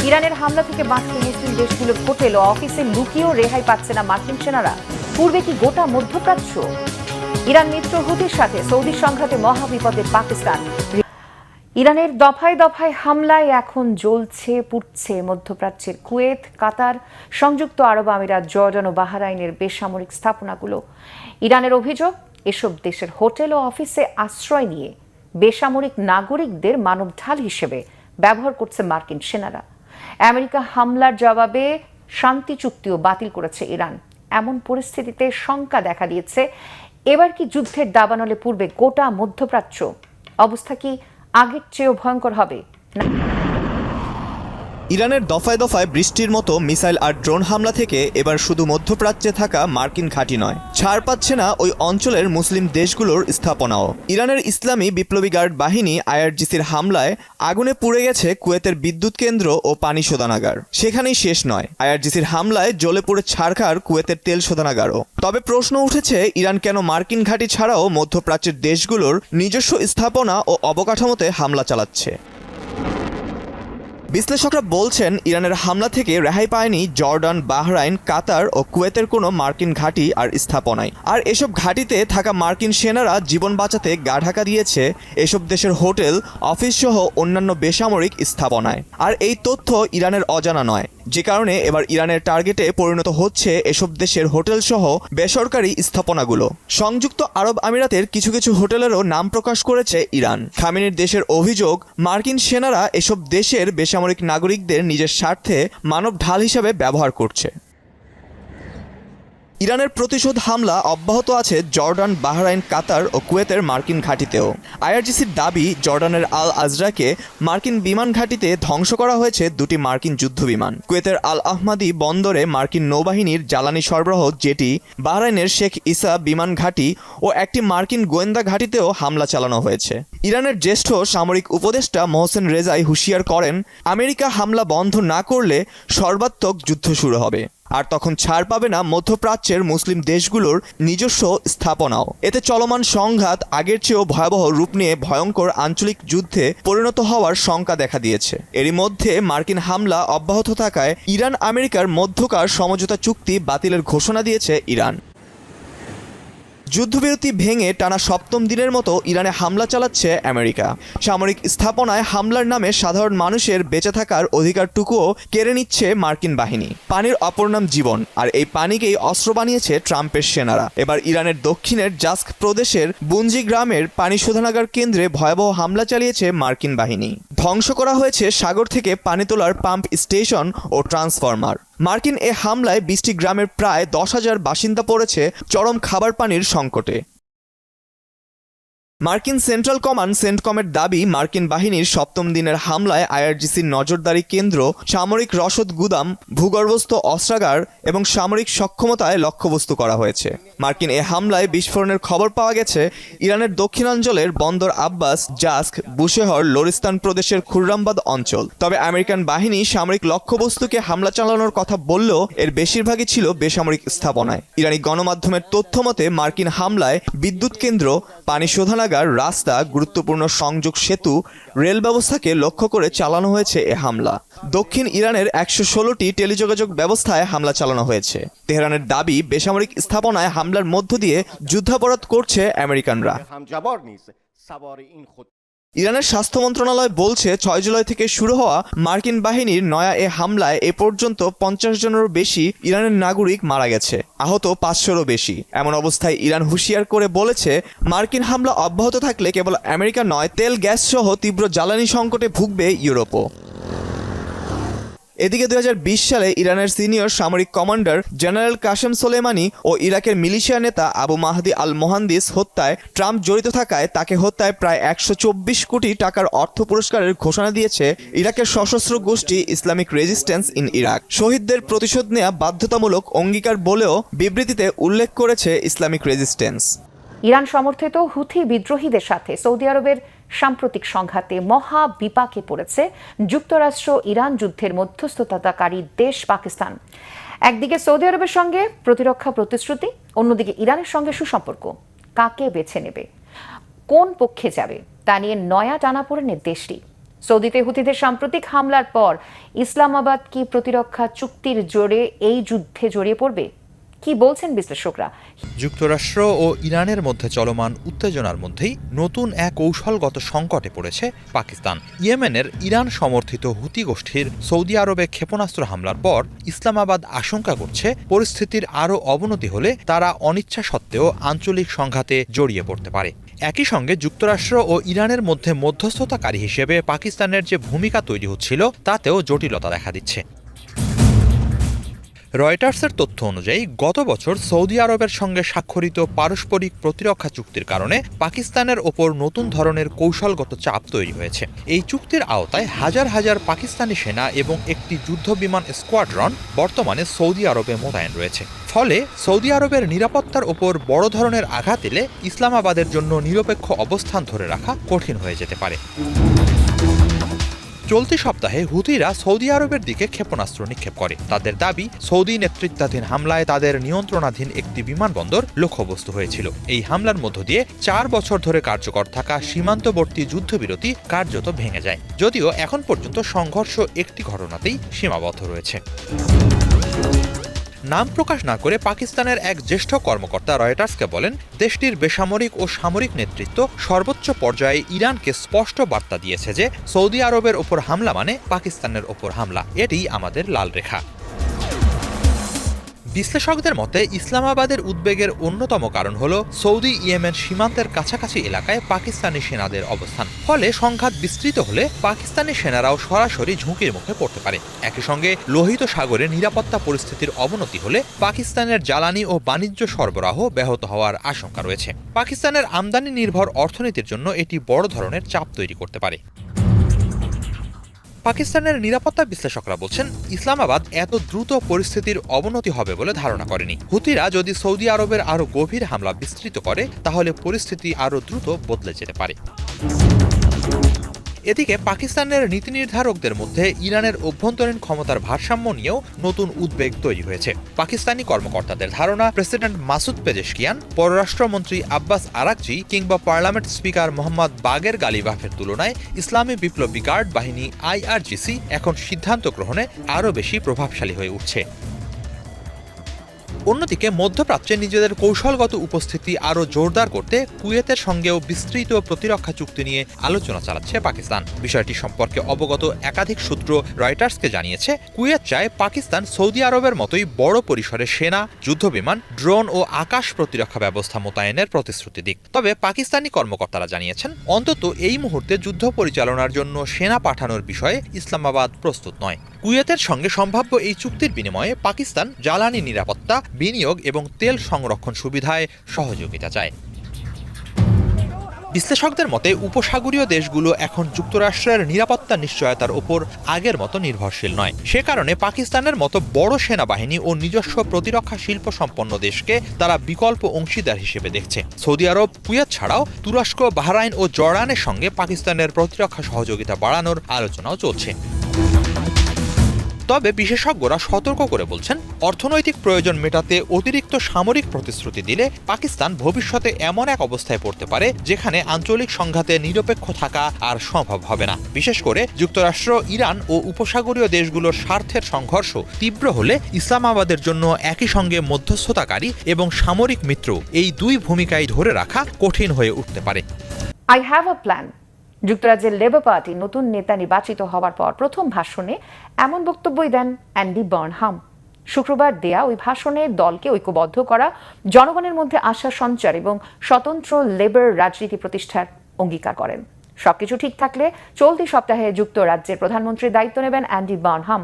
ইরানের হামলা থেকে বাঁচতে মুসলিম দেশগুলোর হোটেল ও অফিসে লুকিয়েও রেহাই পাচ্ছে না মার্কিন সেনারা। পূর্বে কি গোটা মধ্যপ্রাচ্য? ইরান মিত্র হুতির সাথে সৌদি সংঘাতে মহাবিপদে পাকিস্তান। ইরানের দফায় দফায় হামলায় এখন জ্বলছে পুড়ছে মধ্যপ্রাচ্যের কুয়েত, কাতার, সংযুক্ত আরব আমিরাত, জর্ডান ও বাহরাইনের বেসামরিক স্থাপনাগুলো। ইরানের অভিযোগ, এসব দেশের হোটেল ও অফিসে আশ্রয় নিয়ে বেসামরিক নাগরিকদের মানবঢাল হিসেবে ব্যবহার করছে মার্কিন সেনারা। আমেরিকা হামলার জবাবে শান্তি চুক্তিও বাতিল করেছে ইরান। এমন পরিস্থিতিতে শঙ্কা দেখা দিয়েছে, এবার কি যুদ্ধের দাবানলে পূর্বে গোটা মধ্যপ্রাচ্য? অবস্থা কি আগের চেয়েও ভয়ঙ্কর হবে? ইরানের দফায় দফায় বৃষ্টির মতো মিসাইল আর ড্রোন হামলা থেকে এবার শুধু মধ্যপ্রাচ্যে থাকা মার্কিন ঘাঁটি নয়, ছাড় পাচ্ছে না ওই অঞ্চলের মুসলিম দেশগুলোর স্থাপনাও। ইরানের ইসলামী বিপ্লবী গার্ড বাহিনী আইআরজিসির হামলায় আগুনে পুড়ে গেছে কুয়েতের বিদ্যুৎ কেন্দ্র ও পানি শোধনাগার। সেখানেই শেষ নয়, আইআরজিসির হামলায় জ্বলে পুড়ে ছারখার কুয়েতের তেল শোধনাগারও। তবে প্রশ্ন উঠেছে, ইরান কেন মার্কিন ঘাঁটি ছাড়াও মধ্যপ্রাচ্যের দেশগুলোর নিজস্ব স্থাপনা ও অবকাঠামোতে হামলা চালাচ্ছে? বিশ্লেষকরা বলছেন, ইরানের হামলা থেকে রেহাই পায়নি জর্ডান, বাহরাইন, কাতার ও কুয়েতের কোনো মার্কিন ঘাঁটি আর স্থাপনায়। আর এসব ঘাঁটিতে থাকা মার্কিন সেনারা জীবন বাঁচাতে গা ঢাকা দিয়েছে এসব দেশের হোটেল, অফিস সহ অন্যান্য বেসামরিক স্থাপনায়। আর এই তথ্য ইরানের অজানা নয়, যে কারণে এবার ইরানের টার্গেটে পরিণত হচ্ছে এসব দেশের হোটেল সহ বেসরকারি স্থাপনাগুলো। সংযুক্ত আরব আমিরাতের কিছু কিছু হোটেলেরও নাম প্রকাশ করেছে ইরান। খামেনির দেশের অভিযোগ, মার্কিন সেনারা এসব দেশের বেসামরিক নাগরিকদের নিজের স্বার্থে মানব ঢাল হিসেবে ব্যবহার করছে। ইরানের প্রতিশোধ হামলা অব্যাহত আছে জর্ডান, বাহরাইন, কাতার ও কুয়েতের মার্কিন ঘাঁটিতেও। আইআরজিসির দাবি, জর্ডানের আল আজরাকে মার্কিন বিমান ঘাঁটিতে ধ্বংস করা হয়েছে দুটি মার্কিন যুদ্ধবিমান। কুয়েতের আল আহমাদি বন্দরে মার্কিন নৌবাহিনীর জ্বালানি সরবরাহ জেটি, বাহরাইনের শেখ ইসা বিমান ঘাঁটি ও একটি মার্কিন গোয়েন্দা ঘাঁটিতেও হামলা চালানো হয়েছে। ইরানের জ্যেষ্ঠ সামরিক উপদেষ্টা মোহসেন রেজাই হুঁশিয়ার করেন, আমেরিকা হামলা বন্ধ না করলে সর্বাত্মক যুদ্ধ শুরু হবে। আর তখন ছাড় পাবে না মধ্যপ্রাচ্যের মুসলিম দেশগুলোর নিজস্ব স্থাপনাও। এতে চলমান সংঘাত আগের চেয়েও ভয়াবহ রূপ নিয়ে ভয়ঙ্কর আঞ্চলিক যুদ্ধে পরিণত হওয়ার শঙ্কা দেখা দিয়েছে। এরই মধ্যে মার্কিন হামলা অব্যাহত থাকায় ইরান আমেরিকার মধ্যকার সমঝোতা চুক্তি বাতিলের ঘোষণা দিয়েছে ইরান। যুদ্ধবিরতি ভেঙে টানা সপ্তম দিনের মতো ইরানে হামলা চালাচ্ছে আমেরিকা। সামরিক স্থাপনায় হামলার নামে সাধারণ মানুষের বেঁচে থাকার অধিকারটুকুও কেড়ে নিচ্ছে মার্কিন বাহিনী। পানির অপর নাম জীবন, আর এই পানিকেই অস্ত্র বানিয়েছে ট্রাম্পের সেনারা। এবার ইরানের দক্ষিণের জাস্ক প্রদেশের বুঞ্জি গ্রামের পানি শোধনাগার কেন্দ্রে ভয়াবহ হামলা চালিয়েছে মার্কিন বাহিনী। ধ্বংস করা হয়েছে সাগর থেকে পানি তোলার পাম্প স্টেশন ও ট্রান্সফরমার। মার্কিন এ হামলায় 20টি গ্রামের প্রায় 10,000 বাসিন্দা পড়েছে চরম খাবার পানির সংকটে। মার্কিন সেন্ট্রাল কমান্ড সেন্টকমের দাবি, মার্কিন বাহিনীর সপ্তম দিনের হামলায় আইআরজিসির নজরদারি কেন্দ্র, সামরিক রসদ গুদাম, ভূগর্ভস্থ অস্ত্রাগার এবং সামরিক সক্ষমতায় লক্ষ্যবস্তু করা হয়েছে। মার্কিন এ হামলায় বিস্ফোরণের খবর পাওয়া গেছে ইরানের দক্ষিণাঞ্চলের বন্দর আব্বাস, জাস্ক, বুশেহর, লোরিস্তান প্রদেশের খুররামবাদ অঞ্চল। তবে আমেরিকান বাহিনী সামরিক লক্ষ্যবস্তুকে হামলা চালানোর কথা বললেও এর বেশিরভাগই ছিল বেসামরিক স্থাপনায়। ইরানি গণমাধ্যমের তথ্য মতে, মার্কিন হামলায় বিদ্যুৎ কেন্দ্র, পানি শোধনাগার, রাস্তা, গুরুত্বপূর্ণ সংযোগ সেতু, রেল ব্যবস্থাকে লক্ষ্য করে চালানো হয়েছে এ হামলা। দক্ষিণ ইরানের 116টি টেলিযোগাযোগ ব্যবস্থায় হামলা চালানো হয়েছে। তেহরানের দাবি, বেসামরিক স্থাপনায় হামলার মধ্য দিয়ে যুদ্ধাপরাধ করছে আমেরিকানরা। ইরানের স্বাস্থ্য মন্ত্রণালয় বলছে, 6 জুলাই থেকে শুরু হওয়া মার্কিন বাহিনীর নয়া এ হামলায় এ পর্যন্ত 50 জনেরও বেশি ইরানের নাগরিক মারা গেছে, আহত 500-রও বেশি। এমন অবস্থায় ইরান হুঁশিয়ার করে বলেছে, মার্কিন হামলা অব্যাহত থাকলে কেবল আমেরিকা নয়, তেল, গ্যাস সহ তীব্র জ্বালানি সংকটে ভুগবে ইউরোপও। এদিকে 2020 সালে ইরানের সিনিয়র সামরিক কমান্ডার জেনারেল কাশেম সোলেমানি ও ইরাকের মিলিশিয়া নেতা আবু মাহদি আল মোহান্দিস হত্যায় ট্রাম্প জড়িত থাকায় তাকে হত্যায় প্রায় 124 কোটি টাকার অর্থ পুরস্কারের ঘোষণা দিয়েছে ইরাকের সশস্ত্র গোষ্ঠী ইসলামিক রেজিস্ট্যান্স ইন ইরাক। শহীদদের প্রতিশোধ নেওয়া বাধ্যতামূলক অঙ্গীকার বলেও বিবৃতিতে উল্লেখ করেছে ইসলামিক রেজিস্ট্যান্স। ইরান সমর্থিত হুথি বিদ্রোহীদের সাথে সৌদি আরবের সাম্প্রতিক সংঘাতে মহা বিপাকে পড়েছে যুক্তরাষ্ট্র ইরান যুদ্ধের মধ্যস্থতাকারী দেশ পাকিস্তান। একদিকে সৌদি আরবের সঙ্গে প্রতিরক্ষা প্রতিশ্রুতি, অন্যদিকে ইরানের সঙ্গে সুসম্পর্ক। কাকে বেছে নেবে, কোন পক্ষে যাবে তা নিয়ে নয়া টানাপোড়েনের দেশটি। সৌদিতে হুথিদের সাম্প্রতিক হামলার পর ইসলামাবাদ কি প্রতিরক্ষা চুক্তির জোরে এই যুদ্ধে জড়িয়ে পড়বে? কি বলছেন বিশ্লেষকরা? যুক্তরাষ্ট্র ও ইরানের মধ্যে চলমান উত্তেজনার মধ্যেই নতুন এক কৌশলগত সংকটে পড়েছে পাকিস্তান। ইয়েমেনের ইরান সমর্থিত হুতি গোষ্ঠীর সৌদি আরবে ক্ষেপণাস্ত্র হামলার পর ইসলামাবাদ আশঙ্কা করছে পরিস্থিতির আরও অবনতি হলে তারা অনিচ্ছা সত্ত্বেও আঞ্চলিক সংঘাতে জড়িয়ে পড়তে পারে। একই সঙ্গে যুক্তরাষ্ট্র ও ইরানের মধ্যে মধ্যস্থতাকারী হিসেবে পাকিস্তানের যে ভূমিকা তৈরি হচ্ছিল তাতেও জটিলতা দেখা দিচ্ছে। রয়টার্সের তথ্য অনুযায়ী গত বছর সৌদি আরবের সঙ্গে স্বাক্ষরিত পারস্পরিক প্রতিরক্ষা চুক্তির কারণে পাকিস্তানের ওপর নতুন ধরনের কৌশলগত চাপ তৈরি হয়েছে। এই চুক্তির আওতায় হাজার হাজার পাকিস্তানি সেনা এবং একটি যুদ্ধবিমান স্কোয়াড্রন বর্তমানে সৌদি আরবে মোতায়েন রয়েছে। ফলে সৌদি আরবের নিরাপত্তার ওপর বড় ধরনের আঘাত এলে ইসলামাবাদের জন্য নিরপেক্ষ অবস্থান ধরে রাখা কঠিন হয়ে যেতে পারে। চলতি সপ্তাহে হুথিরা সৌদি আরবের দিকে ক্ষেপণাস্ত্র নিক্ষেপ করে। তাদের দাবি, সৌদি নেতৃত্বাধীন হামলায় তাদের নিয়ন্ত্রণাধীন একটি বিমানবন্দর লক্ষ্যবস্তু হয়েছিল। এই হামলার মধ্য দিয়ে 4 বছর ধরে কার্যকর থাকা সীমান্তবর্তী যুদ্ধবিরতি কার্যত ভেঙে যায়, যদিও এখন পর্যন্ত সংঘর্ষ একটি ঘটনাতেই সীমাবদ্ধ রয়েছে। নাম প্রকাশ না করে পাকিস্তানের এক জ্যেষ্ঠ কর্মকর্তা রয়টার্সকে বলেন, দেশটির বেসামরিক ও সামরিক নেতৃত্ব সর্বোচ্চ পর্যায়ে ইরানকে স্পষ্ট বার্তা দিয়েছে যে সৌদি আরবের ওপর হামলা মানে পাকিস্তানের ওপর হামলা, এটিই আমাদের লাল রেখা। বিশ্লেষকদের মতে ইসলামাবাদের উদ্বেগের অন্যতম কারণ হল সৌদি ইয়েমেন সীমান্তের কাছাকাছি এলাকায় পাকিস্তানি সেনাদের অবস্থান। ফলে সংঘাত বিস্তৃত হলে পাকিস্তানি সেনারাও সরাসরি ঝুঁকির মুখে পড়তে পারে। একই সঙ্গে লোহিত সাগরে নিরাপত্তা পরিস্থিতির অবনতি হলে পাকিস্তানের জ্বালানি ও বাণিজ্য সরবরাহ ব্যাহত হওয়ার আশঙ্কা রয়েছে। পাকিস্তানের আমদানি নির্ভর অর্থনীতির জন্য এটি বড় ধরনের চাপ তৈরি করতে পারে। পাকিস্তানের নিরাপত্তা বিশ্লেষকরা বলছেন, ইসলামাবাদ এত দ্রুত পরিস্থিতির অবনতি হবে বলে ধারণা করেনি। হুতিরা যদি সৌদি আরবের আরও গভীর হামলা বিস্তৃত করে তাহলে পরিস্থিতি আরও দ্রুত বদলে যেতে পারে। এদিকে পাকিস্তানের নীতি নির্ধারকদের মধ্যে ইরানের অভ্যন্তরীণ ক্ষমতার ভারসাম্য নিয়েও নতুন উদ্বেগ তৈরি হয়েছে। পাকিস্তানি কর্মকর্তাদের ধারণা, প্রেসিডেন্ট মাসুদ পেজেশকিয়ান, পররাষ্ট্রমন্ত্রী আব্বাস আরাকচি কিংবা পার্লামেন্ট স্পিকার মোহাম্মদ বাগের গালিবাফের তুলনায় ইসলামী বিপ্লবী গার্ড বাহিনী IRGC এখন সিদ্ধান্ত গ্রহণে আরও বেশি প্রভাবশালী হয়ে উঠছে। অন্যদিকে মধ্যপ্রাচ্যে নিজেদের কৌশলগত উপস্থিতি আরও জোরদার করতে কুয়েতের সঙ্গেও বিস্তৃত প্রতিরক্ষা চুক্তি নিয়ে আলোচনা চালাচ্ছে পাকিস্তান। বিষয়টি সম্পর্কে অবগত একাধিক সূত্র রয়টার্সকে জানিয়েছে, কুয়েত চায় পাকিস্তান সৌদি আরবের মতোই বড় পরিসরে সেনা, যুদ্ধবিমান, ড্রোন ও আকাশ প্রতিরক্ষা ব্যবস্থা মোতায়েনের প্রতিশ্রুতি দিক। তবে পাকিস্তানি কর্মকর্তারা জানিয়েছেন, অন্তত এই মুহূর্তে যুদ্ধ পরিচালনার জন্য সেনা পাঠানোর বিষয়ে ইসলামাবাদ প্রস্তুত নয়। কুয়েতের সঙ্গে সম্ভাব্য এই চুক্তির বিনিময়ে পাকিস্তান জ্বালানি নিরাপত্তা, বিনিয়োগ এবং তেল সংরক্ষণ সুবিধায় সহযোগিতা চায়। বিশ্লেষকদের মতে উপসাগরীয় দেশগুলো এখন যুক্তরাষ্ট্রের নিরাপত্তা নিশ্চয়তার ওপর আগের মতো নির্ভরশীল নয়। সে কারণে পাকিস্তানের মতো বড় সেনাবাহিনী ও নিজস্ব প্রতিরক্ষা শিল্প সম্পন্ন দেশকে তারা বিকল্প অংশীদার হিসেবে দেখছে। সৌদি আরব, কুয়েত ছাড়াও তুরস্ক, বাহরাইন ও জর্ডানের সঙ্গে পাকিস্তানের প্রতিরক্ষা সহযোগিতা বাড়ানোর আলোচনাও চলছে। তবে বিশেষজ্ঞরা সতর্ক করে বলছেন, অর্থনৈতিক প্রয়োজন মেটাতে অতিরিক্ত সামরিক প্রতিশ্রুতি দিলে পাকিস্তান ভবিষ্যতে এমন এক অবস্থায় পড়তে পারে যেখানে আঞ্চলিক সংঘাতে নিরপেক্ষ থাকা আর সম্ভব হবে না। বিশেষ করে যুক্তরাষ্ট্র, ইরান ও উপসাগরীয় দেশগুলোর স্বার্থের সংঘর্ষ তীব্র হলে ইসলামাবাদের জন্য একই সঙ্গে মধ্যস্থতাকারী এবং সামরিক মিত্র, এই দুই ভূমিকাই ধরে রাখা কঠিন হয়ে উঠতে পারে। I have a plan. যুক্তরাজ্যের লেবার পার্টি নতুন নেতা নির্বাচিত হওয়ার পর প্রথম ভাষণে এমন বক্তব্যই দেন অ্যান্ডি বার্নহাম। শুক্রবার দেয়া ওই ভাষণে দলকে ঐক্যবদ্ধ করা, জনগণের মধ্যে আশা সঞ্চার এবং স্বতন্ত্র লেবার রাজনীতি প্রতিষ্ঠার অঙ্গীকার করেন। সবকিছু ঠিক থাকলে চলতি সপ্তাহে যুক্তরাজ্যের প্রধানমন্ত্রীর দায়িত্ব নেবেন অ্যান্ডি বার্নহাম।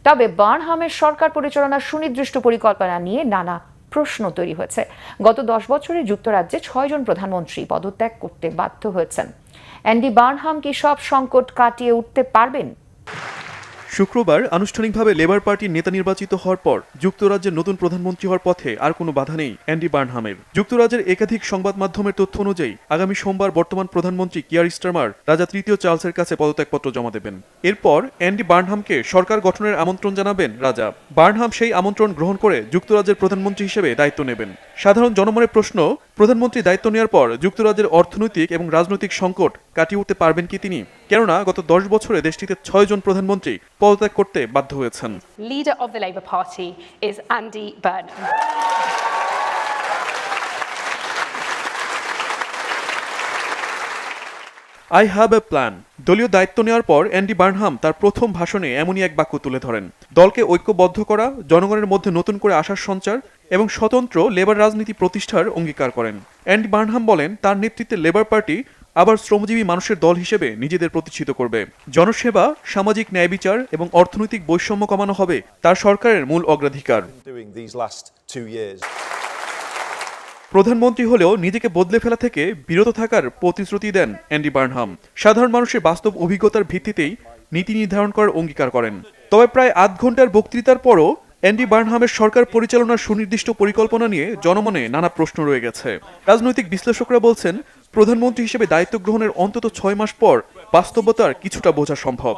তবে বার্নহামের সরকার পরিচালনার সুনির্দিষ্ট পরিকল্পনা নিয়ে নানা প্রশ্ন তৈরি হয়েছে। গত 10 বছরে যুক্তরাজ্যে 6 জন প্রধানমন্ত্রী পদত্যাগ করতে বাধ্য হয়েছেন। অ্যান্ডি বার্নহাম কি সব সংকট কাটিয়ে উঠতে পারবেন? শুক্রবার আনুষ্ঠানিকভাবে লেবার পার্টির নেতা নির্বাচিত হওয়ার পর যুক্তরাজ্যের নতুন প্রধানমন্ত্রী হওয়ার পথে আর কোনো বাধা নেই অ্যান্ডি বার্নহামের। যুক্তরাজ্যের একাধিক সংবাদ মাধ্যমের তথ্য অনুযায়ী আগামী সোমবার বর্তমান প্রধানমন্ত্রী কিয়ার স্টারমার রাজা তৃতীয় চার্লসের কাছে পদত্যাগপত্র জমা দেবেন। এরপর অ্যান্ডি বার্নহামকে সরকার গঠনের আমন্ত্রণ জানাবেন রাজা। বার্নহাম সেই আমন্ত্রণ গ্রহণ করে যুক্তরাজ্যের প্রধানমন্ত্রী হিসেবে দায়িত্ব নেবেন। সাধারণ জনমনের প্রশ্ন, প্রধানমন্ত্রী দায়িত্ব নেওয়ার পর যুক্তরাজ্যের অর্থনৈতিক এবং রাজনৈতিক সংকট কাটিয়ে উঠতে পারবেন কি তিনি? কেননা গত 10 বছরে দেশটিতে 6 জন প্রধানমন্ত্রী পদত্যাগ করতে বাধ্য হয়েছেন। Leader of the Labour Party is Andy Burnham. I have a plan. দলীয় দায়িত্ব নেওয়ার পর অ্যান্ডি বার্নহাম তার প্রথম ভাষণে এমনই এক বাক্য তুলে ধরেন। দলকে ঐক্যবদ্ধ করা, জনগণের মধ্যে নতুন করে আশার সঞ্চার এবং স্বতন্ত্র লেবার রাজনীতি প্রতিষ্ঠার অঙ্গীকার করেন। অ্যান্ডি বার্নহাম বলেন, তার নেতৃত্বে লেবার পার্টি আবার শ্রমজীবী মানুষের দল হিসেবে নিজেদের প্রতিষ্ঠিত করবে। জনসেবা, সামাজিক ন্যায় বিচার এবং অর্থনৈতিক বৈষম্য কমানো হবে তার সরকারের মূল অগ্রাধিকার। প্রধানমন্ত্রী হলেও নিজেকে বদলে ফেলা থেকে বিরত থাকার প্রতিশ্রুতি দেন অ্যান্ডি বার্নহাম। সাধারণ মানুষের বাস্তব অভিজ্ঞতার ভিত্তিতেই নীতি নির্ধারণ করার অঙ্গীকার করেন। তবে প্রায় আধ ঘন্টার বক্তৃতার পরও অ্যান্ডি বার্নহামের সরকার পরিচালনার সুনির্দিষ্ট পরিকল্পনা নিয়ে জনমনে নানা প্রশ্ন রয়ে গেছে। রাজনৈতিক বিশ্লেষকরা বলছেন, প্রধানমন্ত্রী হিসেবে দায়িত্ব গ্রহণের অন্তত 6 মাস পর বাস্তবতার কিছুটা বোঝা সম্ভব।